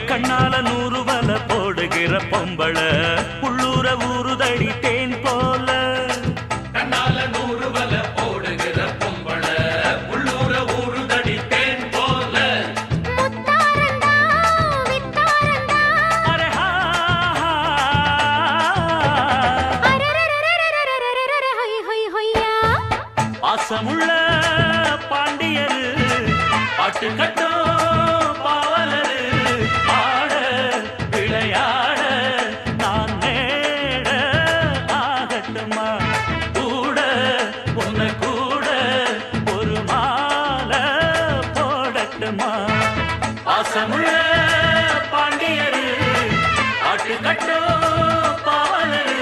கண்ணால 100 வல போடுகிற பொம்பள உள்ளூர ஊறுதடி தேன் போல. கண்ணால 100 வல போடுகிற பொம்பள உள்ளூர ஊறுதடி தேன் போல. முத்தாரண்டா வித்தாரண்டா அரே ஹா அரரரரரரரரரரர ஹொய் ஹொய் ஹொய்யா. பாசமுள்ள பாண்டியரு பாட்டு கட்டோ பாவலரு ஆட விளையாட நான் நேட ஆகட்டுமா கூட உன்னை கூட ஒரு மாலை போடட்டுமா. பாசமுள்ள பாண்டியரு பாட்டு கட்டோ பாவலரு.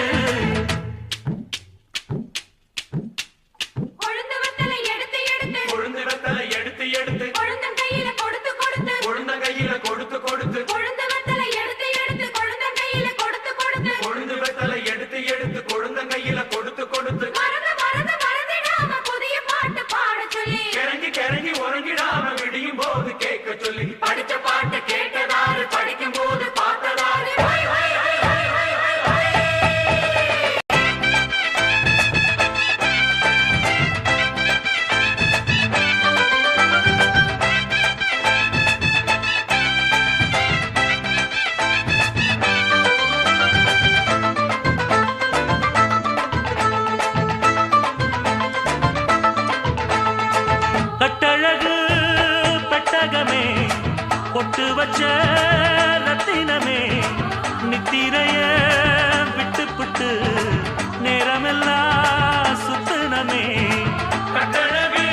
கொழுந்து வத்தலை எடுத்து எடுத்து கொழுந்து வெத்தலை எடுத்து எடுத்து கொழுந்தன் கையில கொடுத்து கொடுத்து கொழுந்த கையில கொடுத்து கொடுத்து கொழுந்து வத்தலை எடுத்து எடுத்து கொழுந்தன் கையில கொடுத்து கொடுத்து கொழுந்து வெத்தலை எடுத்து எடுத்து கொழுந்த கையில கொடுத்து கொடுத்து மறந்து மறந்து மறந்திடாம புதிய பாட்டு பாட சொல்லி கிறங்கி கிறங்கி உறங்கிடாம விடியும் போது கேட்க சொல்லி படிச்ச பாட்டு கேட்டதாரு படிக்கும் போது பார்த்ததாரு. ஹொய் ஹொய் ஹொய் ஹொய் ஹொய் ஹொய் ஹொய். கட்டழகு பெட்டகமே பொட்டு வச்ச ரத்தினமே நித்திரைய விட்டு புட்டு நேரமெல்லாம் சுத்தினமே. கட்டழகு